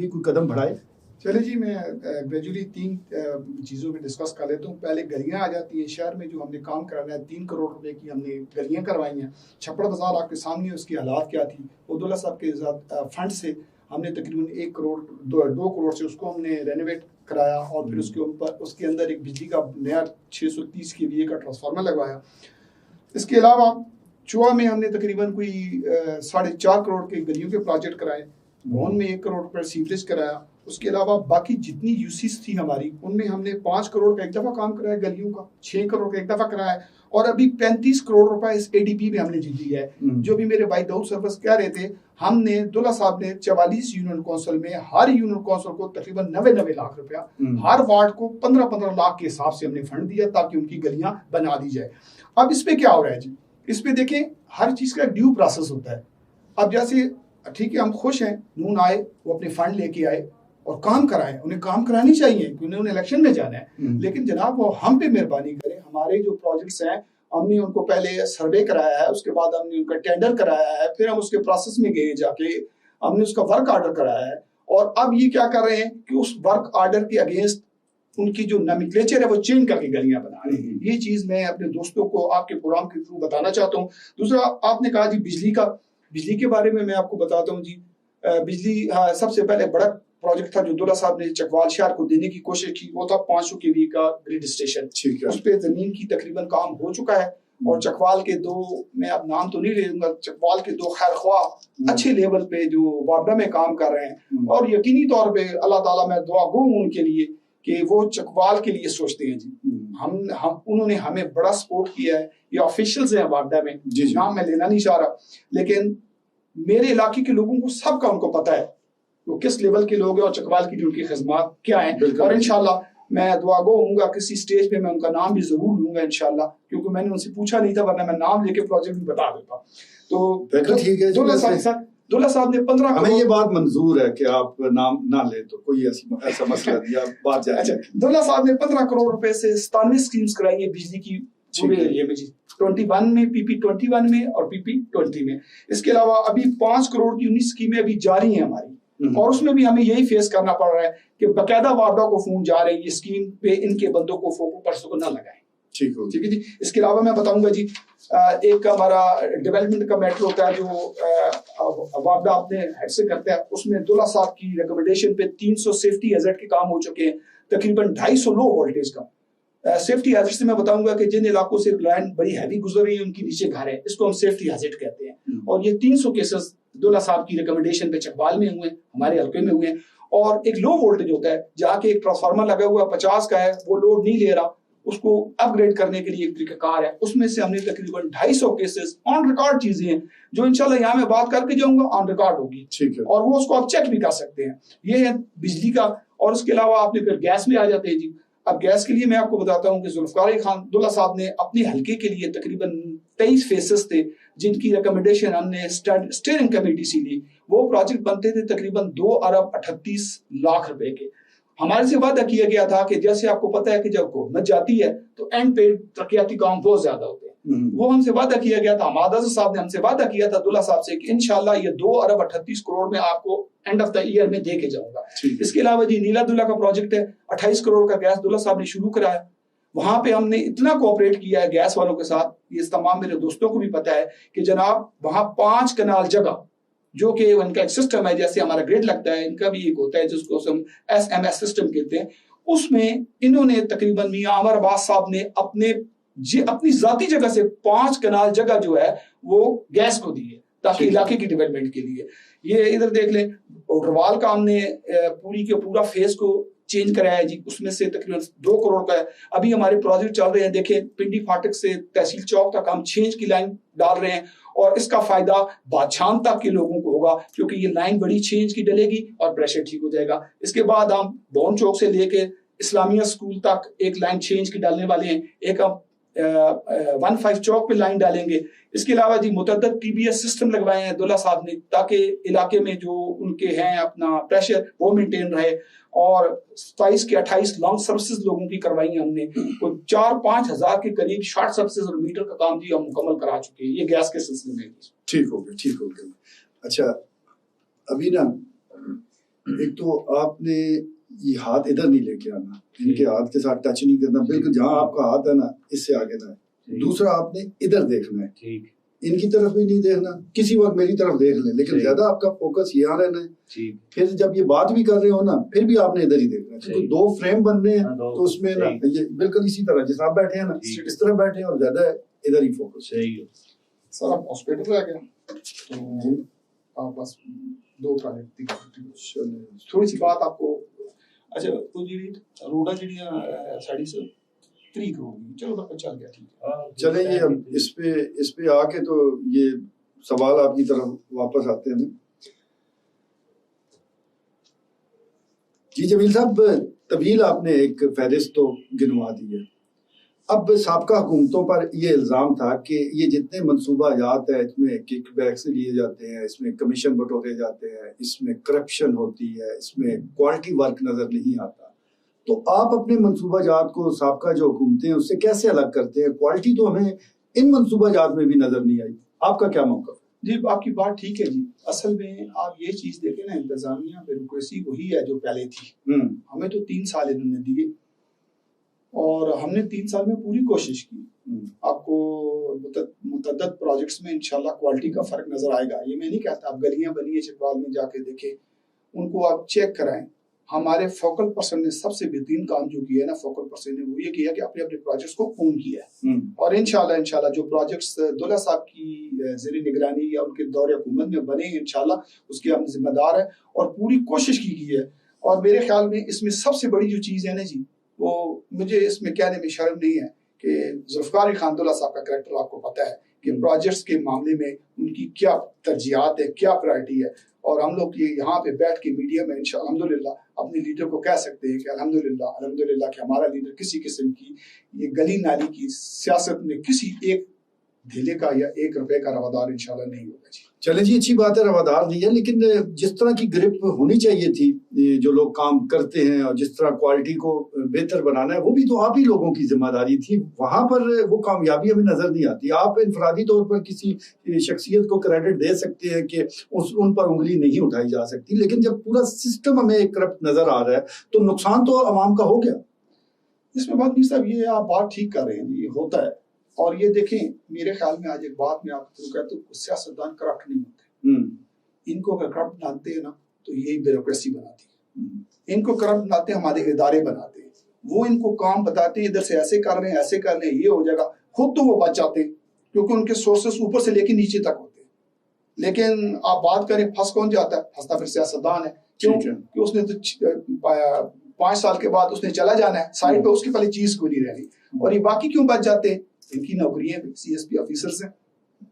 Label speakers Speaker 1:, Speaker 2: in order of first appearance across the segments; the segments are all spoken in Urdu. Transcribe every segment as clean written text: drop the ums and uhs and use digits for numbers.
Speaker 1: بھی کوئی قدم بڑھائے؟
Speaker 2: چلے جی، میں گریجولی 3 چیزوں پہ ڈسکس کر لیتا ہوں. پہلے گلیاں آ جاتی ہیں. شہر میں جو ہم نے کام کرانا ہے 3 کروڑ روپے کی ہم نے گلیاں کروائی ہیں. چھپڑ بازار آپ کے سامنے اس کی حالات کیا تھی. عبداللہ صاحب کے فنڈ سے ہم نے تقریباً 1 کروڑ 2 کروڑ سے اس کو ہم نے رینوویٹ کرایا اور پھر اس کے اوپر اس کے اندر ایک بجلی کا نیا 630 kVA کا ٹرانسفارمر لگوایا. اس کے علاوہ چوہا میں ہم نے تقریباً کوئی 4.5 کروڑ کے گلیوں کے پروجیکٹ کرائے. مون میں 1 کروڑ روپے سیوریج کرایا. اس کے علاوہ باقی جتنی یوسیز تھی ہماری ان میں ہم نے 5 کروڑ کا ایک دفعہ کام کرایا گلیوں کا, 6 کروڑ کا ایک دفعہ کرایا, اور ابھی 35 کروڑ روپے اس ADP میں ہم نے جیت لیا ہے. جو بھی میرے بھائی داؤد سرفرز کہہ رہے تھے, ہم نے عبداللہ صاحب نے 44 یونین کونسل میں ہر یونین کونسل کو تقریباً 90 لاکھ روپیہ, ہر وارڈ کو 15 لاکھ کے حساب سے ہم نے فنڈ دیا تاکہ ان کی گلیاں بنا دی جائے. اب اس پہ کیا ہو رہا ہے جی, اس پہ دیکھیں ہر چیز کا ڈیو پروسیس ہوتا ہے. اب جیسے ٹھیک ہے ہم خوش ہیں, نون آئے وہ اپنے فنڈ لے کے آئے اور کام کرائیں, انہیں کام کرانی چاہیے کیونکہ انہوں نے الیکشن میں جانا ہے. لیکن جناب وہ ہم پہ مہربانی کریں, ہمارے جو پروجیکٹس ہیں ہم نے ان کو پہلے سروے کرایا ہے, اس کے بعد ہم نے ان کا ٹینڈر کرایا ہے, پھر ہم اس کے پروسیس میں گئے جا کے ہم نے اس کا ورک آرڈر کرایا ہے, اور اب یہ کیا کر رہے ہیں کہ اس ورک آرڈر کے اگینسٹ ان کی جو نومنکلیچر ہے وہ چینج کر کے گلیاں بنا رہے ہیں. یہ چیز میں اپنے دوستوں کو آپ کے پروگرام کے تھرو بتانا چاہتا ہوں. دوسرا آپ نے کہا جی بجلی کے بارے میں آپ کو بتاتا ہوں جی. بجلی سب سے پہلے بڑا پروجیکٹ تھا جو عبداللہ صاحب نے چکوال شہر کو دینے کی کوشش کی, وہ تھا 500 kV کا گریڈ اسٹیشن. اس پہ زمین کی تقریباً کام ہو چکا ہے, اور چکوال کے 2 میں اب نام تو نہیں لے لوں گا, چکوال کے 2 خیر خواہ اچھے لیول پہ جو وارڈا میں کام کر رہے ہیں, اور یقینی طور پہ اللہ تعالیٰ میں دعا گو ہوں ان کے لیے کہ وہ چکوال کے لیے سوچتے ہیں جی. انہوں نے ہمیں بڑا سپورٹ کیا ہے. یہ آفیشلز ہیں وارڈا میں, نام میں لینا نہیں چاہ رہا, لیکن میرے علاقے کے لوگوں کو سب کا ان کو پتا ہے وہ کس لیول کے لوگ ہیں اور چکوال کی ان کی خدمات کیا ہیں. اور انشاءاللہ میں دعا گو ہوں گا, کسی سٹیج پہ میں ان کا نام بھی ضرور لوں گا انشاءاللہ, کیونکہ میں نے ان سے پوچھا نہیں تھا, ورنہ میں نام لے کے پروجیکٹ بھی بتا دیتا. تو
Speaker 1: ٹھیک ہے,
Speaker 2: عبداللہ صاحب نے 15
Speaker 1: ہمیں یہ بات منظور ہے کہ آپ نام نہ لیں, تو کوئی ایسا مسئلہ نہیں, بات جائے.
Speaker 2: اچھا, عبداللہ صاحب نے 15 کروڑ روپے سے 97 اسکیمز کرائی ہیں بجلی کی پورے ایریا میں جی, 21 میں PP21 میں اور PP20 میں. اس کے علاوہ ابھی 5 کروڑ کی 19 اسکیمیں ابھی جاری ہیں ہماری, اور اس میں بھی ہمیں یہی فیس کرنا پڑ رہا ہے کہ باقاعدہ وارڈوں کو فون جا رہے ہیں یہ اسکیم پہ ان کے بندوں کو پرسوں کو نہ لگائیں. ٹھیک ہے جی. اس کے علاوہ میں بتاؤں گا جی, ایک ہمارا ڈیولپمنٹ کا میٹرو کا جو وارڈا اپنے ہیڈ سے کرتا ہے, اس میں عبداللہ صاحب کی ریکمنڈیشن پہ 300 سیفٹی ہیزرڈ کے کام ہو چکے ہیں, تقریباً 250 لو وولٹیج کا. سیفٹی ہیزرڈ سے میں بتاؤں گا کہ جن علاقوں سے لائن بڑی ہیوی گزر رہی ہے ان کے نیچے گھر ہے, اس کو ہم سیفٹی ہیزرڈ کہتے ہیں. اور یہ 300 کیسز عبداللہ صاحب کی ریکمنڈیشن پہ چکوال میں ہوئے ہیں, ہمارے حلقے میں ہوئے ہیں. اور ایک لو وولٹیج ہوتا ہے جہاں کے ایک ٹرانسفارمر لگا ہوا 50 کا ہے, وہ لوڈ نہیں لے رہا, اس کو اپ گریڈ کرنے کے لیے ایک طریقہ کار ہے, اس میں سے ہم نے تقریباً 250 کیسز آن ریکارڈ چیزیں ہیں جو انشاءاللہ یہاں میں بات کر کے جاؤں گا آن ریکارڈ ہوگی, اور وہ اس کو آپ چیک بھی کر سکتے ہیں. یہ ہے بجلی کا. اور اس کے علاوہ آپ نے پھر گیس میں آ جاتے ہیں جی. اب گیس کے لیے میں آپ کو بتاتا ہوں کہ ذوالفقار علی خان عبداللہ صاحب نے اپنے حلقے کے لیے تقریباً 23 فیسز تھے جن کی ریکمنڈیشن ہم نے اسٹیئرنگ کمیٹی سے لی. وہ پروجیکٹ بنتے تھے تقریباً 2 ارب 38 لاکھ روپے کے. ہمارے سے وعدہ کیا گیا تھا کہ جیسے آپ کو پتا ہے کہ جب حکومت جاتی ہے تو اینڈ پہ ترقیاتی کام بہت زیادہ ہوتے ہیں, وہ ہم سے وعدہ کیا گیا تھا. حماد اظہر صاحب نے ہم سے وعدہ کیا تھا عبداللہ صاحب سے کہ انشاءاللہ یہ 2 ارب 38 کروڑ میں آپ کو اینڈ آف دا ایئر میں دے کے جاؤں گا. اس کے علاوہ جی نیلا دلہ کا پروجیکٹ ہے, 28 کروڑ کا گیس عبداللہ صاحب نے شروع کرایا. وہاں پہ ہم نے اتنا کوآپریٹ کیا ہے گیس والوں کے ساتھ, یہ تمام میرے دوستوں کو بھی پتا ہے کہ جناب وہاں 5 کنال جگہ جو کہ ان کا ایک سسٹم ہے, جیسے ہمارا گریڈ لگتا ہے ان کا بھی ایک ہوتا ہے جس کو ہم SMS سسٹم کہتے ہیں, اس میں انہوں نے تقریباً میاں عمر عباس صاحب نے اپنی ذاتی جگہ سے 5 کنال جگہ جو ہے وہ گیس کو دی ہے تاکہ علاقے کی ڈیولپمنٹ کے لیے. یہ ادھر دیکھ لیں اوٹروال کا ہم نے پوری کے پورا فیس کو چینج کرایا ہے جی, اس میں سے تقریباً 2 کروڑ کا ہے. ابھی ہمارے پروجیکٹ چل رہے ہیں, دیکھیں پنڈی فاٹک سے تحصیل چوک تک ہم چینج کی لائن ڈال رہے ہیں, اور اس کا فائدہ بادشان تک کے لوگوں کو ہوگا کیونکہ یہ لائن بڑی چینج کی ڈلے گی اور پریشر ٹھیک ہو جائے گا. اس کے بعد ہم بون چوک سے لے کے اسلامیہ اسکول تک ایک لائن چینج کی ڈالنے والے ہیں, ایک ہم 15 چوک پہ لائن ڈالیں گے. اس کے علاوہ جی متعدد TBS سسٹم لگوائے ہیں عبداللہ صاحب نے تاکہ علاقے میں جو ان کے ہیں اپنا پریشر وہ مینٹین رہے, اور 27 کے 28 لانگ سروسز لوگوں کی کروائی ہیں ہم نے. 4-5 ہزار کے قریب شارٹ سروسز اور میٹر کا کام جی ہم مکمل کرا چکے ہیں, یہ گیس کے سلسلے میں.
Speaker 1: ٹھیک ہو گیا. اچھا ابھی نا ایک تو آپ نے یہ ہاتھ ادھر نہیں لے کے آنا, ان کے ہاتھ کے ساتھ ٹچ نہیں کرنا, بالکل جہاں آپ کا ہاتھ ہے نا اس سے آگے نہ ہے. دوسرا آپ نے ادھر دیکھنا ہے, ان کی طرف بھی نہیں دیکھنا, کسی وقت میری طرف دیکھ لیں لیکن زیادہ آپ کا فوکس یہاں رہنا ہے. پھر جب یہ بات بھی کر رہے ہو نا پھر بھی آپ نے ادھر ہی دیکھنا ہے, کیونکہ 2 فریم بننے ہیں تو اس میں نا یہ بالکل اسی طرح جس آپ بیٹھے ہیں نا اس طرح بیٹھے ہیں اور زیادہ ادھر ہی فوکس.
Speaker 2: سر آپ ہاسپٹل رہ گیا تو آپ بس 2 پروجیکٹ تھوڑی سی بات آپ کو. اچھا تو جی روڈا جڑیاں ساڑی سے 3 کروڑ چلو تک چل گیا ٹھیک ہے.
Speaker 1: چلیں یہ اب اس پہ آ کے تو یہ سوال آپ کی طرف واپس آتے ہیں. جی جمیل صاحب, طویل آپ نے ایک فہرست تو گنوا دی ہے. اب سابقہ حکومتوں پر یہ الزام تھا کہ یہ جتنے منصوبہ جات ہیں اس میں کک بیکس لیے جاتے ہیں, اس میں کمیشن بٹورے جاتے ہیں, اس میں کرپشن ہوتی ہے, اس میں کوالٹی ورک نظر نہیں آتا. تو آپ اپنے منصوبہ جات کو سابقہ جو حکومتیں ہیں اس سے کیسے الگ کرتے ہیں؟ کوالٹی تو ہمیں ان منصوبہ جات میں بھی نظر نہیں آئی, آپ کا کیا موقف؟
Speaker 2: جی آپ کی بات ٹھیک ہے جی. اصل میں آپ یہ چیز دیکھیں نا, انتظامیہ بیوروکریسی وہی ہے جو پہلے تھی. ہمیں تو 3 سال انہوں نے دیے اور ہم نے 3 سال میں پوری کوشش کی. آپ کو متعدد پروجیکٹس میں انشاءاللہ کوالٹی کا فرق نظر آئے گا. یہ میں نہیں کہتا, آپ گلیاں بنی ہیں چکوال میں جا کے دیکھیں, ان کو آپ چیک کرائیں. ہمارے فوکل پرسن نے سب سے بہترین کام جو کیا ہے نا, فوکل پرسن نے وہ یہ کیا کہ اپنے پروجیکٹس کو اون کیا ہے. اور انشاءاللہ جو پروجیکٹس دولہ صاحب کی زیر نگرانی یا ان کے دور حکومت میں بنے ہیں انشاءاللہ اس کے ہم ذمہ دار ہیں اور پوری کوشش کی ہے. اور میرے خیال میں اس میں سب سے بڑی جو چیز ہے نا جی, وہ مجھے اس میں کہنے میں شرم نہیں ہے کہ ذوالفقار علی خان دولہ صاحب کا کریکٹر آپ کو پتہ ہے کہ پروجیکٹس کے معاملے میں ان کی کیا ترجیحات ہے, کیا پرائرٹی ہے. اور ہم لوگ یہاں پہ بیٹھ کے میڈیا میں الحمدللہ اپنے لیڈر کو کہہ سکتے ہیں کہ الحمدللہ کہ ہمارا لیڈر کسی قسم کی یہ گلی نالی کی سیاست میں کسی ایک دھیلے کا یا 1 روپے کا روادار انشاءاللہ نہیں ہوگا. جی
Speaker 1: چلیں جی, اچھی بات ہے روادار نہیں ہے, لیکن جس طرح کی گرپ ہونی چاہیے تھی جو لوگ کام کرتے ہیں اور جس طرح کوالٹی کو بہتر بنانا ہے وہ بھی تو آپ ہی لوگوں کی ذمہ داری تھی. وہاں پر وہ کامیابی ہمیں نظر نہیں آتی. آپ انفرادی طور پر کسی شخصیت کو کریڈٹ دے سکتے ہیں کہ ان پر انگلی نہیں اٹھائی جا سکتی, لیکن جب پورا سسٹم ہمیں کرپٹ نظر آ رہا ہے تو نقصان تو عوام کا ہو گیا.
Speaker 2: اس میں بات نہیں صاحب, یہ آپ بات ٹھیک کر رہے ہیں, یہ ہوتا ہے. اور یہ دیکھیں میرے خیال میں آج ایک بات میں آپ کو کہتا ہوں, سیاستدان کرپٹ نہیں ہوتے. ان کو اگر کرپٹ بناتے ہیں نا تو یہی بیوروکریسی بناتی ہے. ان کو کرپٹ بناتے ہیں ہمارے ادارے بناتے ہیں, وہ ان کو کام بتاتے ہیں ادھر سے ایسے کر رہے ہیں ایسے کر رہے ہیں, یہ ہو جائے گا. خود تو وہ بچ جاتے ہیں کیونکہ ان کے سورسز اوپر سے لے کے نیچے تک ہوتے ہیں. لیکن آپ بات کریں پھنس کون جاتا ہے؟ پھنستا پھر سیاستدان ہے. کیوں کہ اس نے تو 5 سال کے بعد اس نے چلا جانا ہے, سائڈ پہ اس کی پہلے چیز کوئی نہیں رہی. اور یہ باقی کیوں بچ جاتے ہیں؟ ان کی نوکریاں CSP آفیسرز ہیں,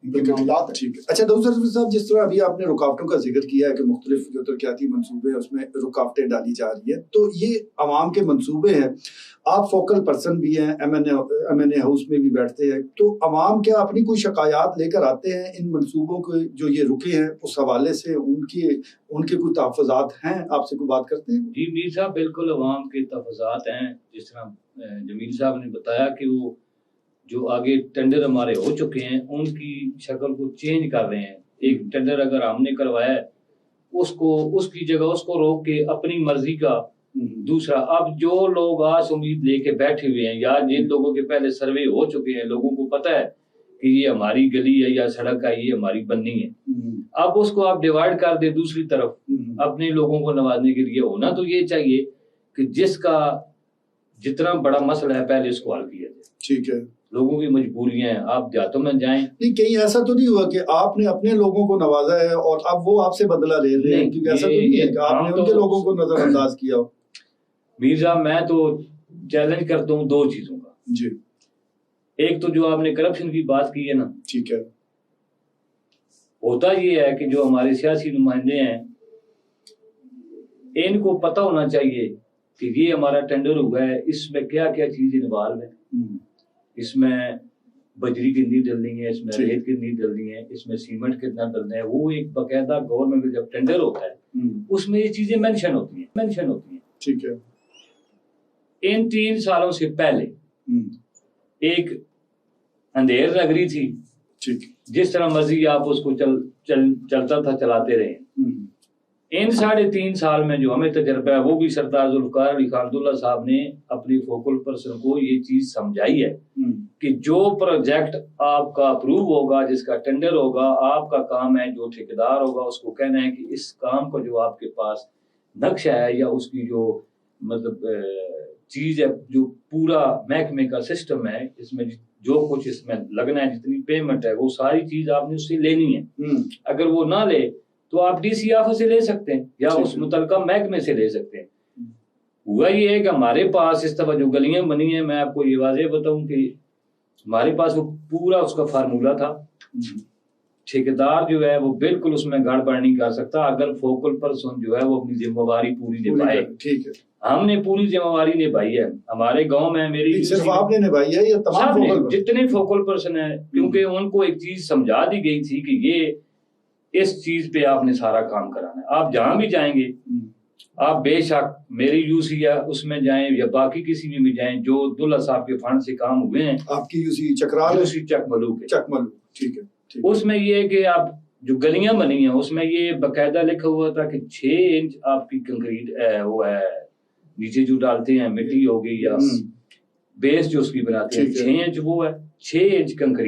Speaker 2: ان کے معاملات. ٹھیک ہے.
Speaker 1: اچھا ڈاکٹر صاحب, جس طرح ابھی آپ نے رکاوٹوں کا ذکر کیا ہے کہ مختلف جو ترقیاتی منصوبے ہیں اس میں رکاوٹیں ڈالی جا رہی ہیں, تو یہ عوام کے منصوبے ہیں, آپ فوکل پرسن بھی ہیں, MNA ہاؤس میں بھی بیٹھتے ہیں, تو عوام کیا اپنی کوئی شکایات لے کر آتے ہیں ان منصوبوں کو جو یہ رکے ہیں اس حوالے سے؟ ان کے کوئی تحفظات ہیں, آپ سے کوئی بات کرتے ہیں؟
Speaker 3: جی میر صاحب, بالکل عوام کے تحفظات ہیں. جس طرح جمیل صاحب نے بتایا کہ وہ جو آگے ٹینڈر ہمارے ہو چکے ہیں ان کی شکل کو چینج کر رہے ہیں. ایک ٹینڈر اگر ہم نے کروایا ہے اس کی جگہ اس کو روک کے اپنی مرضی کا دوسرا, اب جو لوگ آس امید لے کے بیٹھے ہوئے ہیں یا جن لوگوں کے پہلے سروے ہو چکے ہیں, لوگوں کو پتہ ہے کہ یہ ہماری گلی ہے یا سڑک ہے, یہ ہماری بننی ہے, اب اس کو آپ ڈیوائیڈ کر دیں دوسری طرف اپنے لوگوں کو نوازنے کے لیے. ہونا تو یہ چاہیے کہ جس کا جتنا بڑا مسئلہ ہے پہلے اس کو حل کیا جائے.
Speaker 1: ٹھیک ہے.
Speaker 3: لوگوں کی مجبوریاں ہیں, آپ دیہاتوں میں جائیں.
Speaker 1: نہیں, کہیں ایسا تو نہیں ہوا کہ آپ نے اپنے لوگوں کو نوازا ہے اور اب وہ آپ سے بدلہ لے رہے ہیں؟ کیونکہ ایسا تو نہیں ہے کہ آپ نے ان کے لوگوں کو نظر انداز کیا ہو.
Speaker 3: میر صاحب, میں تو چیلنج کرتا ہوں 2 چیزوں کا.
Speaker 1: جی.
Speaker 3: ایک تو جو آپ نے کرپشن کی بات کی ہے نا,
Speaker 1: ٹھیک ہے,
Speaker 3: ہوتا یہ ہے کہ جو ہمارے سیاسی نمائندے ہیں ان کو پتہ ہونا چاہیے کہ یہ ہمارا ٹینڈر ہوا ہے, اس میں کیا کیا چیزیں انوالو ہیں, اس میں بجری کتنی ڈلنی ہے, اس میں ریت کتنی ڈلنی ہے, اس میں سیمنٹ کتنا ڈلنا ہے. وہ ایک باقاعدہ گورنمنٹ کا جب ٹینڈر ہوتا ہے اس میں یہ چیزیں مینشن ہوتی ہیں.
Speaker 1: ٹھیک ہے.
Speaker 3: ان 3 سالوں سے پہلے ایک اندھیر نگری تھی, جس طرح مرضی آپ اس کو چلتا تھا چلاتے رہے. ان 3.5 سال میں جو ہمیں تجربہ ہے وہ بھی سردار ذوالفقار علی خان عبداللہ صاحب نے اپنی فوکل پرسن کو یہ چیز سمجھائی ہے کہ جو پروجیکٹ آپ کا اپروو ہوگا، جس کا ٹینڈر ہوگا، آپ کا کام ہے جو ٹھیکیدار ہوگا اس کو کہنا ہے کہ اس کام کا جو آپ کے پاس نقشہ ہے یا اس کی جو مطلب چیز ہے، جو پورا محکمے کا سسٹم ہے، اس میں جو کچھ اس میں لگنا ہے، جتنی پیمنٹ ہے، وہ ساری چیز آپ نے اس سے لینی ہے۔ اگر وہ نہ لے تو آپ ڈی سی آفس سے لے سکتے ہیں یا اس متعلقہ محکمے سے لے سکتے ہیں۔ ہوا یہ ہے کہ ہمارے پاس اس طرح جو گلیاں بنی ہیں، میں آپ کو یہ واضح بتاؤں کہ ہمارے پاس وہ پورا اس کا فارمولہ تھا، ٹھیکیدار جو ہے وہ بالکل اس میں گڑبڑ نہیں کر سکتا اگر فوکل پرسن جو ہے وہ اپنی ذمہ داری پوری نبھائے۔
Speaker 1: ٹھیک ہے،
Speaker 3: ہم نے پوری ذمہ داری نبھائی ہے۔ ہمارے گاؤں میں میری
Speaker 1: صرف آپ نے نبھائی ہے یا تمام
Speaker 3: سب نے،
Speaker 1: فوکل پرسن؟
Speaker 3: جتنے فوکل پرسن ہیں، کیونکہ ان کو ایک چیز سمجھا دی گئی تھی کہ یہ اس چیز پہ آپ نے سارا کام کرانا ہے۔ آپ جہاں بھی جائیں گے، آپ بے شک میری یو سی یا اس میں جائیں یا باقی کسی میں بھی جائیں جو عبداللہ صاحب کے فنڈ سے کام ہوئے ہیں،
Speaker 1: آپ کی یو سی چکرال
Speaker 3: یو سی چک ملوک ہے،
Speaker 1: چک ملوک، ٹھیک ہے،
Speaker 3: اس میں یہ ہے کہ آپ جو گلیاں بنی ہیں اس میں یہ باقاعدہ لکھا ہوا تھا کہ 6 انچ آپ کی کنکریٹ وہ ہے، نیچے جو ڈالتے ہیں مٹی ہوگی یا بیس جو اس کی بناتے ہیں، 6 انچ وہ ہے، 6 انچ کنکریٹ